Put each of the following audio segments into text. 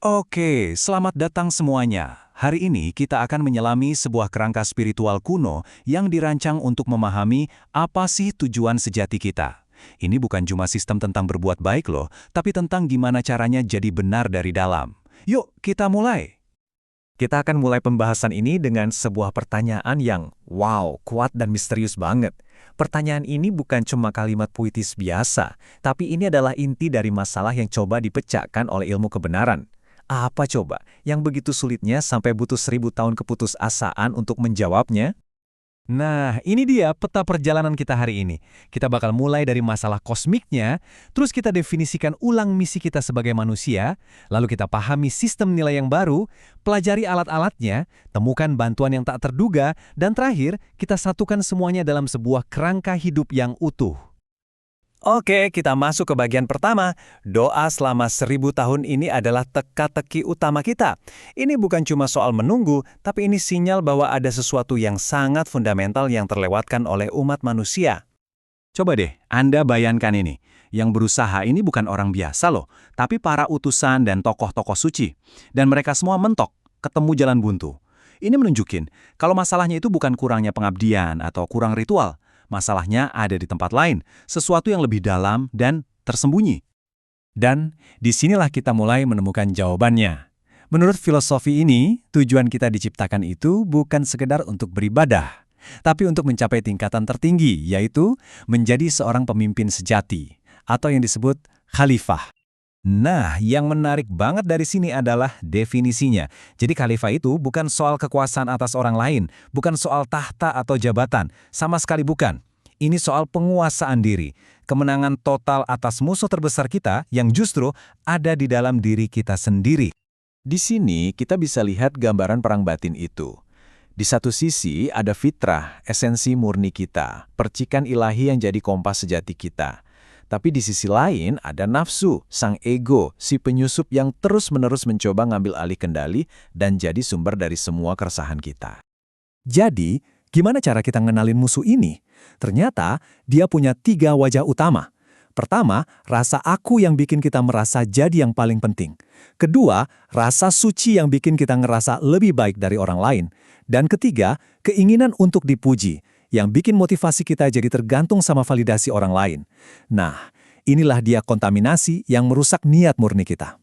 Oke, selamat datang semuanya. Hari ini kita akan menyelami sebuah kerangka spiritual kuno yang dirancang untuk memahami apa sih tujuan sejati kita. Ini bukan cuma sistem tentang berbuat baik loh, tapi tentang gimana caranya jadi benar dari dalam. Yuk, kita mulai. Kita akan mulai pembahasan ini dengan sebuah pertanyaan yang wow, kuat dan misterius banget. Pertanyaan ini bukan cuma kalimat puitis biasa, tapi ini adalah inti dari masalah yang coba dipecahkan oleh ilmu kebenaran. Apa coba yang begitu sulitnya sampai butuh 1000 tahun keputusasaan untuk menjawabnya? Nah, ini dia peta perjalanan kita hari ini. Kita bakal mulai dari masalah kosmiknya, terus kita definisikan ulang misi kita sebagai manusia, lalu kita pahami sistem nilai yang baru, pelajari alat-alatnya, temukan bantuan yang tak terduga, dan terakhir, kita satukan semuanya dalam sebuah kerangka hidup yang utuh. Oke, kita masuk ke bagian pertama. Doa selama 1000 tahun ini adalah teka-teki utama kita. Ini bukan cuma soal menunggu, tapi ini sinyal bahwa ada sesuatu yang sangat fundamental yang terlewatkan oleh umat manusia. Coba deh, Anda bayangkan ini. Yang berusaha ini bukan orang biasa loh, tapi para utusan dan tokoh-tokoh suci. Dan mereka semua mentok, ketemu jalan buntu. Ini menunjukin kalau masalahnya itu bukan kurangnya pengabdian atau kurang ritual. Masalahnya ada di tempat lain, sesuatu yang lebih dalam dan tersembunyi. Dan disinilah kita mulai menemukan jawabannya. Menurut filosofi ini, tujuan kita diciptakan itu bukan sekedar untuk beribadah, tapi untuk mencapai tingkatan tertinggi, yaitu menjadi seorang pemimpin sejati, atau yang disebut khalifah. Nah, yang menarik banget dari sini adalah definisinya. Jadi khalifah itu bukan soal kekuasaan atas orang lain, bukan soal tahta atau jabatan, sama sekali bukan. Ini soal penguasaan diri, kemenangan total atas musuh terbesar kita yang justru ada di dalam diri kita sendiri. Di sini kita bisa lihat gambaran perang batin itu. Di satu sisi ada fitrah, esensi murni kita, percikan ilahi yang jadi kompas sejati kita. Tapi di sisi lain ada nafsu, sang ego, si penyusup yang terus-menerus mencoba ngambil alih kendali dan jadi sumber dari semua keresahan kita. Jadi, gimana cara kita ngenalin musuh ini? Ternyata dia punya 3 wajah utama. Pertama, rasa aku yang bikin kita merasa jadi yang paling penting. Kedua, rasa suci yang bikin kita ngerasa lebih baik dari orang lain. Dan ketiga, keinginan untuk dipuji, yang bikin motivasi kita jadi tergantung sama validasi orang lain. Nah, inilah dia kontaminasi yang merusak niat murni kita.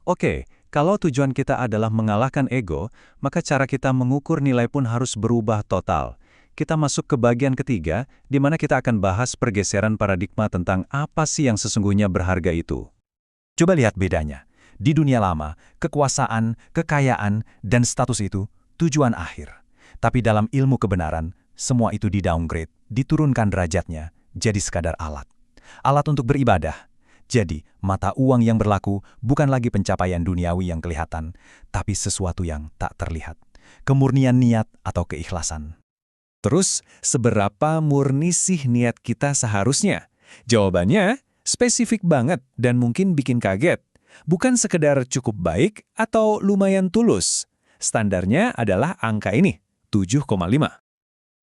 Oke, kalau tujuan kita adalah mengalahkan ego, maka cara kita mengukur nilai pun harus berubah total. Kita masuk ke bagian ketiga, di mana kita akan bahas pergeseran paradigma tentang apa sih yang sesungguhnya berharga itu. Coba lihat bedanya. Di dunia lama, kekuasaan, kekayaan, dan status itu tujuan akhir. Tapi dalam ilmu kebenaran, semua itu di-downgrade, diturunkan derajatnya, jadi sekadar alat. Alat untuk beribadah. Jadi, mata uang yang berlaku bukan lagi pencapaian duniawi yang kelihatan, tapi sesuatu yang tak terlihat. Kemurnian niat atau keikhlasan. Terus, seberapa murni sih niat kita seharusnya? Jawabannya, spesifik banget dan mungkin bikin kaget. Bukan sekedar cukup baik atau lumayan tulus. Standarnya adalah angka ini, 7,5.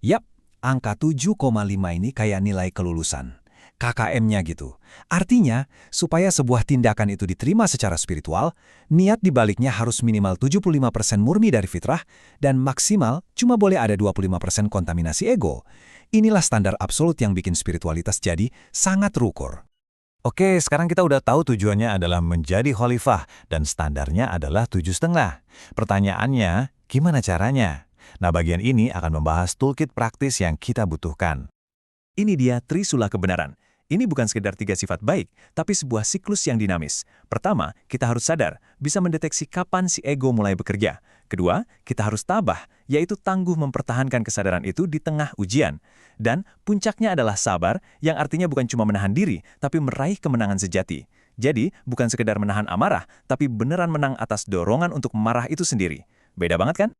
Yap, angka 7,5 ini kayak nilai kelulusan. KKM-nya gitu. Artinya, supaya sebuah tindakan itu diterima secara spiritual, niat dibaliknya harus minimal 75% murni dari fitrah dan maksimal cuma boleh ada 25% kontaminasi ego. Inilah standar absolut yang bikin spiritualitas jadi sangat terukur. Oke, sekarang kita udah tahu tujuannya adalah menjadi khalifah dan standarnya adalah 7,5. Pertanyaannya, gimana caranya? Nah, bagian ini akan membahas toolkit praktis yang kita butuhkan. Ini dia trisula kebenaran. Ini bukan sekedar 3 sifat baik, tapi sebuah siklus yang dinamis. Pertama, kita harus sadar, bisa mendeteksi kapan si ego mulai bekerja. Kedua, kita harus tabah, yaitu tangguh mempertahankan kesadaran itu di tengah ujian. Dan puncaknya adalah sabar, yang artinya bukan cuma menahan diri, tapi meraih kemenangan sejati. Jadi, bukan sekedar menahan amarah, tapi beneran menang atas dorongan untuk marah itu sendiri. Beda banget kan?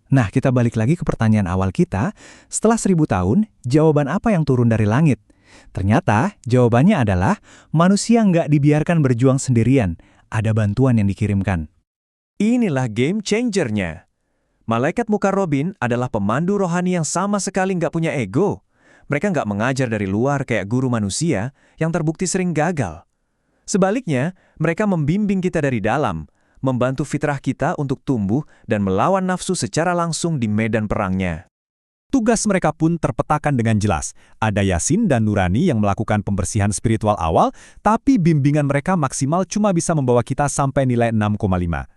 Nah, kita balik lagi ke pertanyaan awal kita. Setelah 1000 tahun, jawaban apa yang turun dari langit? Ternyata, jawabannya adalah manusia nggak dibiarkan berjuang sendirian. Ada bantuan yang dikirimkan. Inilah game changer-nya. Malaikat Mukarrabin adalah pemandu rohani yang sama sekali nggak punya ego. Mereka nggak mengajar dari luar kayak guru manusia yang terbukti sering gagal. Sebaliknya, mereka membimbing kita dari dalam, membantu fitrah kita untuk tumbuh dan melawan nafsu secara langsung di medan perangnya. Tugas mereka pun terpetakan dengan jelas. Ada Yasin dan Nurani yang melakukan pembersihan spiritual awal, tapi bimbingan mereka maksimal cuma bisa membawa kita sampai nilai 6,5.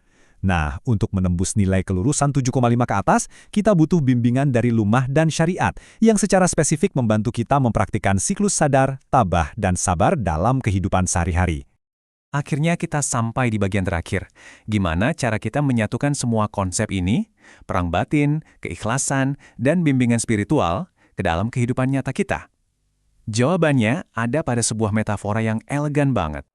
Nah, untuk menembus nilai kelurusan 7,5 ke atas, kita butuh bimbingan dari Lumah dan Syariat yang secara spesifik membantu kita mempraktikkan siklus sadar, tabah, dan sabar dalam kehidupan sehari-hari. Akhirnya kita sampai di bagian terakhir. Gimana cara kita menyatukan semua konsep ini, perang batin, keikhlasan, dan bimbingan spiritual ke dalam kehidupan nyata kita? Jawabannya ada pada sebuah metafora yang elegan banget.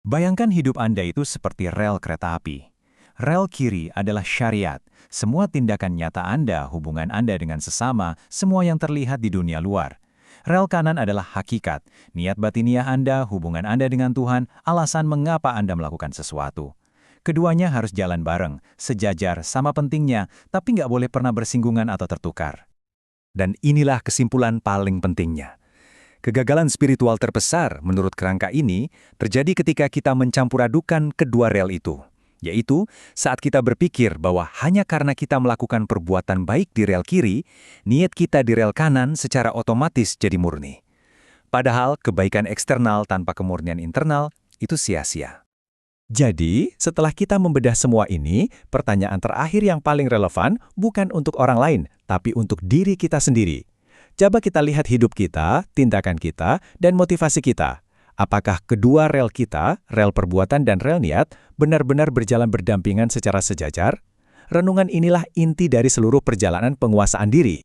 Bayangkan hidup Anda itu seperti rel kereta api. Rel kiri adalah syariat. Semua tindakan nyata Anda, hubungan Anda dengan sesama, semua yang terlihat di dunia luar. Rel kanan adalah hakikat, niat batiniah Anda, hubungan Anda dengan Tuhan, alasan mengapa Anda melakukan sesuatu. Keduanya harus jalan bareng, sejajar, sama pentingnya, tapi nggak boleh pernah bersinggungan atau tertukar. Dan inilah kesimpulan paling pentingnya. Kegagalan spiritual terbesar menurut kerangka ini terjadi ketika kita mencampuradukan kedua rel itu. Yaitu, saat kita berpikir bahwa hanya karena kita melakukan perbuatan baik di rel kiri, niat kita di rel kanan secara otomatis jadi murni. Padahal kebaikan eksternal tanpa kemurnian internal itu sia-sia. Jadi, setelah kita membedah semua ini, pertanyaan terakhir yang paling relevan bukan untuk orang lain, tapi untuk diri kita sendiri. Coba kita lihat hidup kita, tindakan kita, dan motivasi kita. Apakah kedua rel kita, rel perbuatan dan rel niat, benar-benar berjalan berdampingan secara sejajar? Renungan inilah inti dari seluruh perjalanan penguasaan diri.